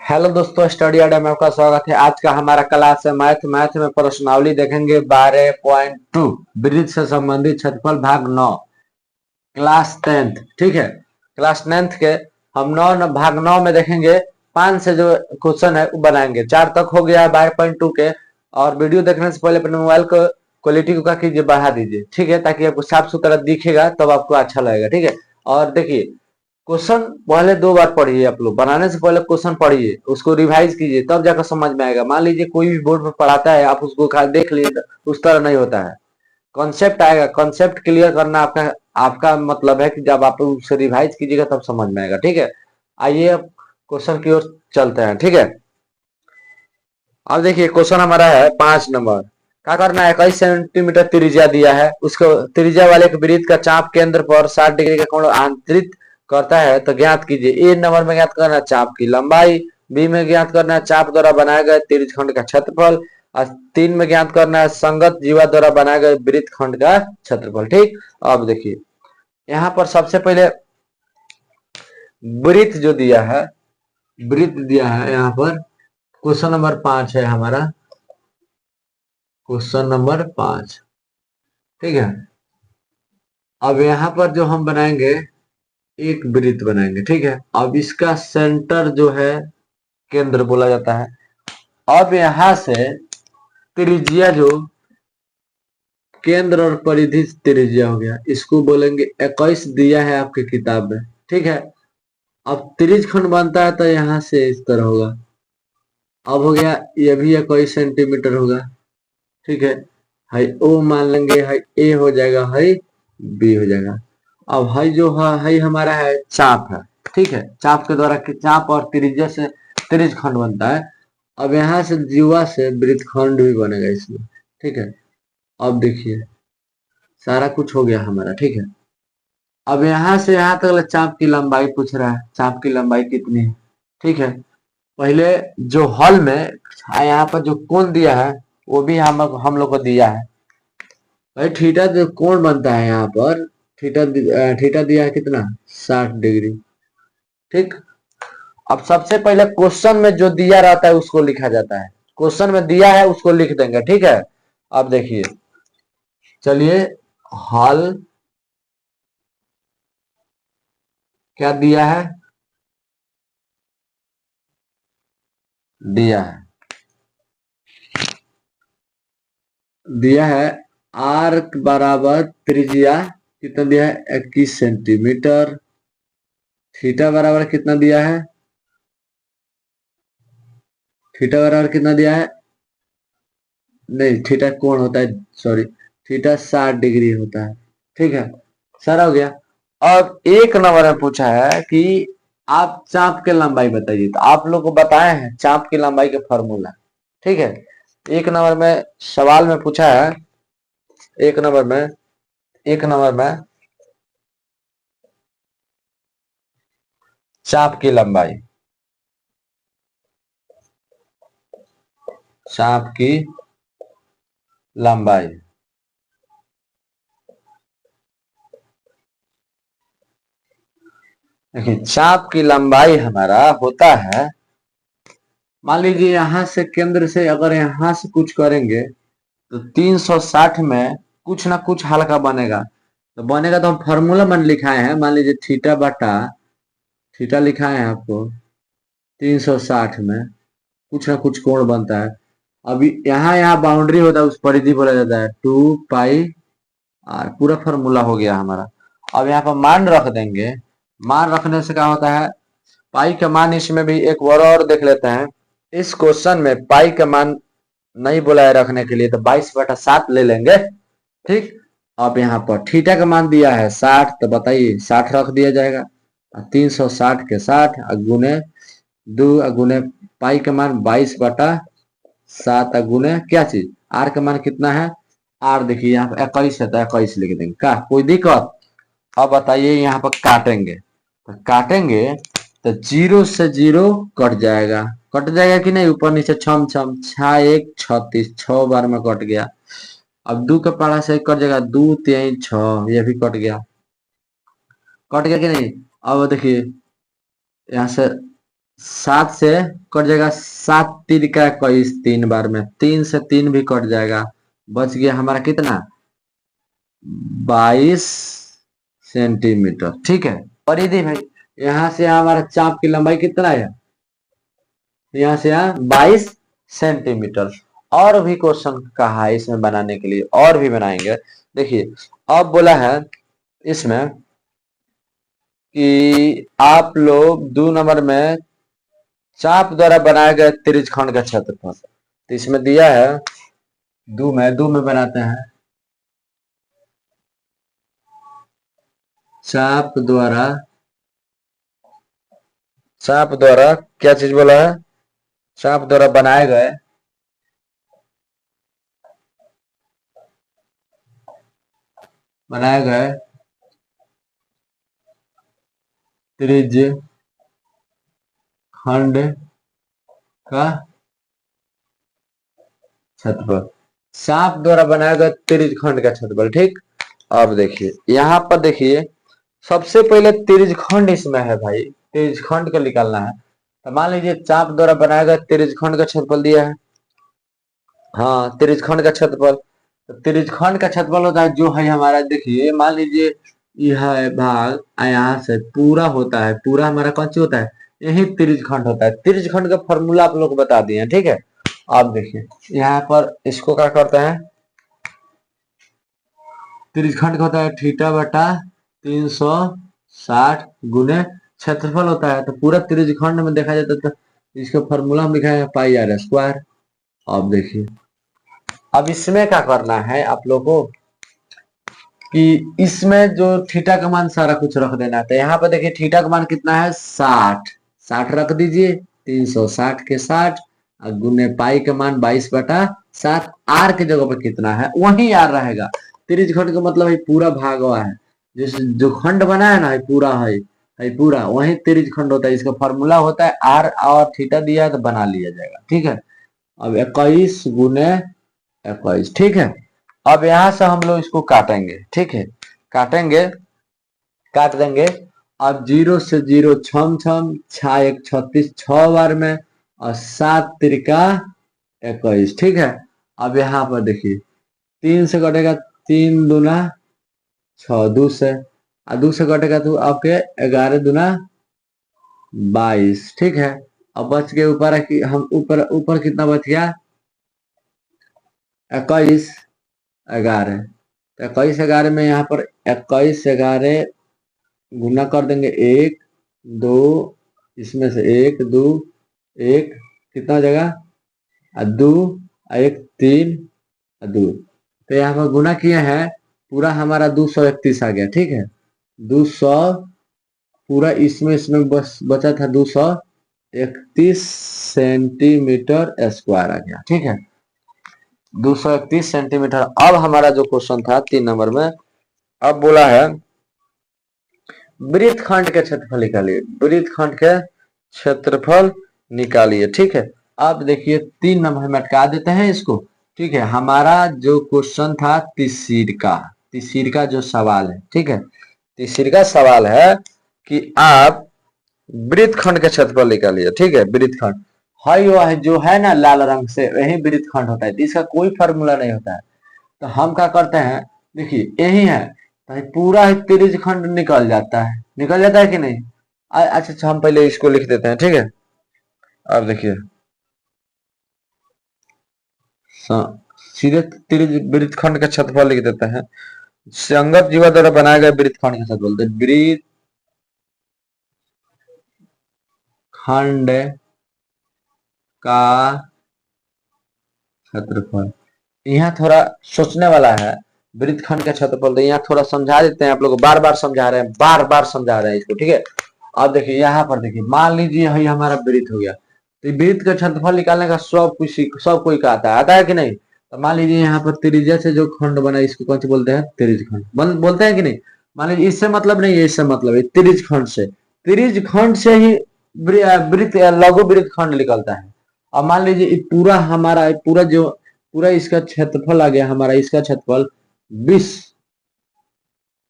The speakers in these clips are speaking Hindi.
हेलो दोस्तों, स्टडी अड्डा में आपका स्वागत है। आज का हमारा क्लास है मैथ में प्रश्नावली देखेंगे 12.2 वृत्त से संबंधित क्षेत्रफल भाग 9, क्लास 10th। ठीक है, क्लास 9th के हम भाग 9 में देखेंगे। 5 से जो क्वेश्चन है वो बनाएंगे। 4 तक हो गया है 12.2 के। और वीडियो देखने से पहले अपने मोबाइल को क्वालिटी को क्या कीजिए, बढ़ा दीजिए। ठीक है, ताकि आपको साफ सुथरा दिखेगा, तब आपको अच्छा लगेगा। ठीक है, और देखिए क्वेश्चन पहले 2 बार पढ़िए। आप लोग बनाने से पहले क्वेश्चन पढ़िए, उसको रिवाइज कीजिए, तब जाकर समझ में आएगा। मान लीजिए कोई भी बोर्ड पर पढ़ाता है, आप उसको खाली देख लिए, उस तरह नहीं होता है। कॉन्सेप्ट आएगा, कॉन्सेप्ट क्लियर करना आपका आपका मतलब है कि जब आप उसे रिवाइज कीजिएगा तब समझ में आएगा। ठीक है, आइए अब क्वेश्चन की ओर चलते हैं। ठीक है, अब देखिए क्वेश्चन हमारा है 5 नंबर। क्या करना है, 21 सेंटीमीटर त्रिज्या दिया है, उसको त्रिज्या वाले एक वृत्त का चाप केंद्र पर 60 डिग्री का कोण आंतरित करता है, तो ज्ञात कीजिए। ए नंबर में ज्ञात करना है चाप की लंबाई, बी में ज्ञात करना है चाप द्वारा बनाए गए त्रिज्यखंड का क्षेत्रफल, और 3 में ज्ञात करना है संगत जीवा द्वारा बनाए गए वृत्त खंड का क्षेत्रफल। ठीक, अब देखिए यहाँ पर सबसे पहले वृत्त जो दिया है, वृत्त दिया है यहाँ पर। क्वेश्चन नंबर 5 है हमारा, क्वेश्चन नंबर 5। ठीक है, अब यहाँ पर जो हम बनाएंगे, एक वृत्त बनाएंगे। ठीक है, अब इसका सेंटर जो है केंद्र बोला जाता है। अब यहाँ से त्रिज्या जो केंद्र और परिधि त्रिज्या हो गया, इसको बोलेंगे 21 दिया है आपके किताब में। ठीक है, अब त्रिज्यखंड बनता है तो यहाँ से इस तरह होगा। अब हो गया, ये भी 21 सेंटीमीटर होगा। ठीक है, हाई ओ मान लेंगे, हाई ए हो जाएगा, हाई बी हो जाएगा। अब हाई जो है हमारा है चाप है। ठीक है, चाप के द्वारा चाप और त्रिज्या से त्रिज्यखंड बनता है। अब यहाँ से जीवा से वृत्तखंड भी बनेगा इसमें। ठीक है, अब देखिए सारा कुछ हो गया हमारा। ठीक है, अब यहाँ से यहाँ तक चाप की लंबाई पूछ रहा है, चाप की लंबाई कितनी है। ठीक है, पहले जो हल में यहाँ पर जो कोण दिया है वो भी हम लोग को दिया है। भाई थीटा जो कोण बनता है यहाँ पर, थीटा थीटा दिया है कितना, 60 डिग्री। ठीक, अब सबसे पहले क्वेश्चन में जो दिया रहता है उसको लिखा जाता है। क्वेश्चन में दिया है उसको लिख देंगे। ठीक है, अब देखिए, चलिए हल क्या दिया है, दिया है, दिया है आर बराबर त्रिज्या कितना दिया है, 21 सेंटीमीटर। थीटा बराबर कितना दिया है, थीटा बराबर कितना दिया है, नहीं थीटा कोण होता है, सॉरी, थीटा 60 डिग्री होता है। ठीक है, सारा हो गया। अब एक नंबर में पूछा है कि आप चाप की लंबाई बताइए, तो आप लोग को बताए हैं चाप की लंबाई का फॉर्मूला। ठीक है, एक नंबर में सवाल में पूछा है, एक नंबर में, एक नंबर में चाप की लंबाई, चाप की लंबाई। देखिए चाप की लंबाई हमारा होता है, मान लीजिए यहां से केंद्र से अगर यहां से कुछ करेंगे तो 360 में कुछ ना कुछ हल्का बनेगा। तो बनेगा तो हम फॉर्मूला मन लिखाए हैं, मान लीजिए थीटा बटा, थीटा लिखाए हैं आपको, 360 में कुछ ना कुछ कोण बनता है। अभी यहाँ यहाँ बाउंड्री होता है, उस परिधि बोला जाता है 2 पाई आर। पूरा फॉर्मूला हो गया हमारा। अब यहाँ पर मान रख देंगे। मान रखने से क्या होता है, पाई का मान, इसमें भी एक वर्ड और देख लेते हैं। इस क्वेश्चन में पाई का मान नहीं बोला है रखने के लिए, तो 22/7 ले लेंगे। ठीक, अब यहाँ पर थीटा का मान दिया है 60, तो बताइए 60 रख दिया जाएगा। 360 के 60 गुने 2 गुने पाई का मान 22/7 गुने क्या चीज, आर का मान कितना है, आर देखिए यहाँ पर 21 है तो 21 लिख देंगे। का कोई दिक्कत। अब बताइए यहाँ पर काटेंगे, तो काटेंगे तो 0 से 0 कट जाएगा, कट जाएगा कि नहीं, ऊपर नीचे छम छम, 6 1 36, 6 बार में कट गया। अब 2 का पारा से कट जाएगा, 2 3 6, ये भी कट गया, कट गया कि नहीं। अब देखिए यहाँ से 7 से कट जाएगा, 7 तीन का 21, 3 बार में 3 से 3 भी कट जाएगा, बच गया हमारा कितना, 22 सेंटीमीटर। ठीक है, और यदि भाई यहाँ से यहाँ हमारा चाप की लंबाई कितना है, यहाँ से यहाँ 22 सेंटीमीटर। और भी क्वेश्चन कहा है इसमें बनाने के लिए, और भी बनाएंगे। देखिए अब बोला है इसमें कि आप लोग 2 नंबर में चाप द्वारा बनाए गए त्रिज्यखंड का क्षेत्रफल, तो इसमें दिया है दो में बनाते हैं। चाप द्वारा क्या चीज बोला है, चाप द्वारा बनाए गए त्रिज्य खंड का क्षेत्रफल, चाप द्वारा बनाया गया त्रिज्य खंड का क्षेत्रफल। ठीक, अब देखिए यहाँ पर देखिए सबसे पहले त्रिज्य खंड इसमें है भाई, त्रिज्य खंड का निकालना है। तो मान लीजिए चाप द्वारा बनाया गया त्रिज्य खंड का क्षेत्रफल दिया है, हाँ त्रिज्य खंड का क्षेत्रफल। तो त्रिज्य खंड का क्षेत्रफल होता है जो है हमारा, देखिए मान लीजिए यह भाग यहाँ से पूरा होता है, पूरा हमारा कौन सी होता है, यही त्रिज्य खंड होता है। त्रिज्य खंड का फॉर्मूला आप लोग को बता दिए हैं। ठीक है, आप देखिए यहाँ पर इसको क्या करते हैं, त्रिज्यखंड का होता है थीटा बटा 360 गुने क्षेत्रफल होता है। तो पूरा त्रिज्यखंड में देखा जाता है तो इसका फॉर्मूला हम लिखा है पाई आर स्क्वायर। अब देखिए अब इसमें क्या करना है आप लोग को कि इसमें जो थीटा का मान सारा कुछ रख देना है। तो यहाँ पर देखिए थीटा का मान कितना है 60, 60 रख दीजिए, 360 के 60 गुने पाई का मान 22/7। आर के जगह पर कितना है वही आर रहेगा। त्रिज्यखंड का मतलब है पूरा भाग हुआ है, जिस जो खंड बना है ना है पूरा है पूरा, वही त्रिज्यखंड होता है। इसका फॉर्मूला होता है आर, और थीटा दिया है तो बना लिया जाएगा। ठीक है, अब 21 गुने 21। ठीक है, अब यहां से हम लोग इसको काटेंगे। ठीक है, काट देंगे। अब 0 से 0 छम छम, 6 1 36 6 बार में, और 7 त्रिका 21। ठीक है, अब यहाँ पर देखिए 3 से कटेगा, 3 दूना 6, 2 से, और 2 से कटेगा तो आपके 11 दूना 22। ठीक है, अब बच के ऊपर है कि हम ऊपर ऊपर कितना बच गया 21 11। तो 21 11 में यहाँ पर 21 11 गुना कर देंगे, 1 2, इसमें से 1 2 1 कितना हो जाएगा 2 1 3 2। तो यहाँ पर गुना किए हैं, पूरा हमारा 231 आ गया। ठीक है, 200 पूरा इसमें बस बचा था 231 सेंटीमीटर स्क्वायर आ गया। ठीक है, 231 सेंटीमीटर। अब हमारा जो क्वेश्चन था 3 नंबर में, अब बोला है वृत्तखंड के क्षेत्रफल निकालिए, वृत्तखंड के क्षेत्रफल निकालिए। ठीक है, अब देखिए 3 नंबर में अटका देते हैं इसको। ठीक है, हमारा जो क्वेश्चन था तीसरी का जो सवाल है, ठीक है, तीसरी का सवाल है कि आप वृत्तखंड के क्षेत्रफल निकालिए। ठीक है, वृत्तखंड है जो है ना लाल रंग से, वही वृत्तखंड होता है, तो इसका कोई फॉर्मूला नहीं होता है। तो हम क्या करते हैं, देखिए यही है तो पूरा त्रिज्यखंड निकल जाता है कि नहीं। अच्छा हम पहले इसको लिख देते हैं। ठीक है, अब देखिए सीधे वृत्तखंड का क्षेत्रफल लिख देते हैं। संगत जीवा द्वारा बनाए गए वृत्तखंड का क्षेत्रफल, वृत्तखंड का क्षेत्रफल। यहाँ थोड़ा सोचने वाला है, वृत्तखंड का क्षेत्रफल, तो यहाँ थोड़ा समझा देते हैं आप लोग, बार बार समझा रहे हैं इसको। ठीक है, अब देखिए यहाँ पर देखिए मान लीजिए यही हमारा वृत्त हो गया, तो वृत्त का क्षेत्रफल निकालने का सब कोई का आता है कि नहीं। तो मान लीजिए यहाँ पर त्रिज्या से जो खंड बना इसको कौन से बोलते हैं, त्रिज्यखंड बोलते हैं कि नहीं। मान लीजिए इससे मतलब नहीं है, इससे मतलब है त्रिज्यखंड से ही वृत्त लघु वृत्तखंड निकलता है। अब मान लीजिए पूरा हमारा पूरा इसका क्षेत्रफल आ गया, हमारा इसका क्षेत्रफल 20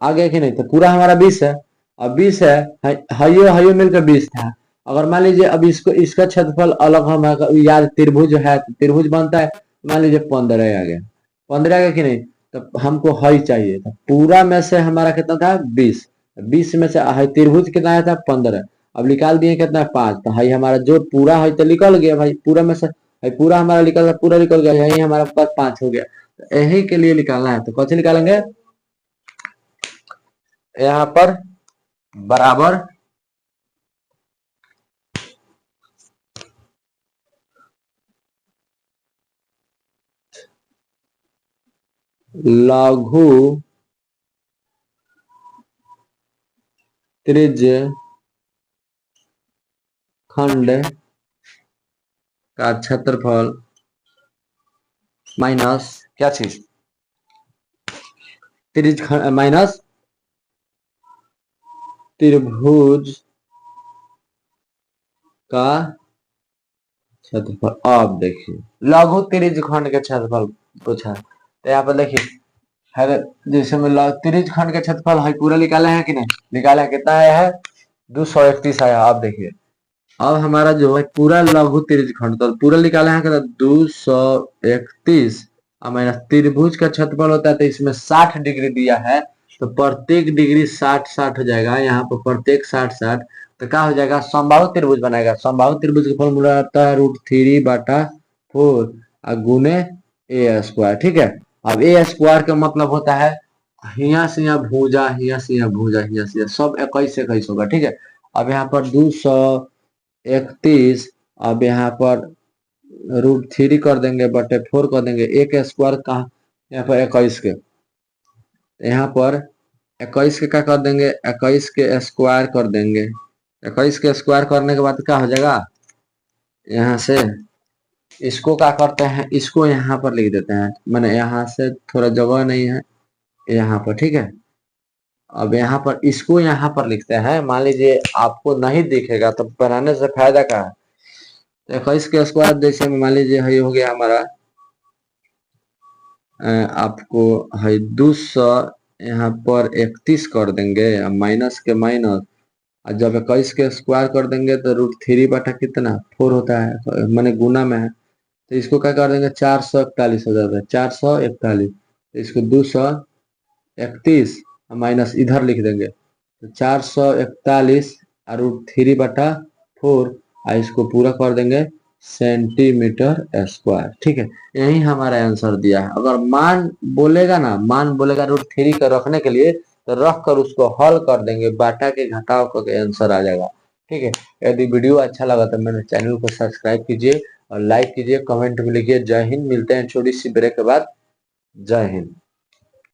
आ गया कि नहीं। तो पूरा हमारा 20 है, अब 20 है, हयो मिलकर 20 था, अगर मान लीजिए अब इसको इसका क्षेत्रफल अलग हम याद त्रिभुज है तो त्रिभुज बनता है, मान लीजिए 15 आ गया, 15 आ गया कि नहीं, तो हमको हई चाहिए था, पूरा में से हमारा कितना था 20, 20 में से हई त्रिभुज कितना आया था 15, अब निकाल दिए कितना 5, तो हई हमारा जो पूरा है तो निकल गया भाई, पूरा में से हई पूरा हमारा निकल पूरा निकल गया, यही हमारा पास 5 हो गया, तो यही के लिए निकालना है, तो कैसे निकालेंगे, यहाँ पर बराबर लघु त्रिज्य खंड का क्षेत्रफल माइनस क्या चीज, त्रिज्य खंड माइनस त्रिभुज का क्षेत्रफल। अब देखिए लघु त्रिज्य खंड के क्षेत्रफल पूछा, तो यहाँ पर देखिए है, जैसे में त्रिज्य खंड के क्षेत्रफल है पूरा निकाले हैं कि नहीं, निकाले हैं, कितना आया है 231 आया। आप देखिए अब हमारा जो है पूरा लघु त्रिज्य खंड, तो पूरा निकाले हैं कितना 231, और मेरा त्रिभुज का क्षेत्रफल होता है, तो इसमें 60 डिग्री दिया है, तो प्रत्येक डिग्री 60-60 हो जाएगा, यहाँ पर प्रत्येक 60-60, तो क्या हो जाएगा समबाहु त्रिभुज बनाएगा, समबाहु त्रिभुज का फॉर्मूला आता है √3/4 गुने ए स्क्वायर, ठीक है। अब ए स्क्वायर का मतलब होता है हिया से यहाँ भूजा, हिया से यहाँ भूजा, हिया से सब 21-21 होगा, ठीक है। अब यहाँ पर 231, अब यहाँ पर √3 कर देंगे बटे 4 कर देंगे, एक स्क्वायर कहाँ यहाँ पर 21 के, यहाँ पर 21 के क्या कर देंगे 21 के स्क्वायर कर देंगे, 21 के स्क्वायर करने के बाद क्या हो जाएगा, यहाँ से इसको क्या करते हैं, इसको यहाँ पर लिख देते हैं, मैंने यहाँ से थोड़ा जगह नहीं है यहाँ पर, ठीक है। अब यहाँ पर इसको यहाँ पर लिखते हैं, मान लीजिए आपको नहीं दिखेगा तो बनाने से फायदा क्या है, 21 के स्क्वायर जैसे मान लीजिए ये हो गया हमारा आपको है 200, यहाँ पर 31 कर देंगे, माइनस के माइनस, और जब 21 के स्क्वायर कर देंगे तो √3/कितना 4 होता है, मैंने गुना में है, तो इसको क्या कर देंगे 441 हो जाता है, 441, तो इसको 231 माइनस इधर लिख देंगे, तो 441 और √3/4, और इसको पूरा कर देंगे सेंटीमीटर स्क्वायर, ठीक है। यही हमारा आंसर दिया है। अगर मान बोलेगा ना, मान बोलेगा √3 का रखने के लिए, तो रख कर उसको हल कर देंगे, बाटा के घटाव करके आंसर आ जाएगा, ठीक है। यदि वीडियो अच्छा लगा तो मेरे चैनल को सब्सक्राइब कीजिए और लाइक कीजिए, कमेंट में लिखिए। जय हिंद, मिलते हैं छोटी सी ब्रेक के बाद। जय हिंद।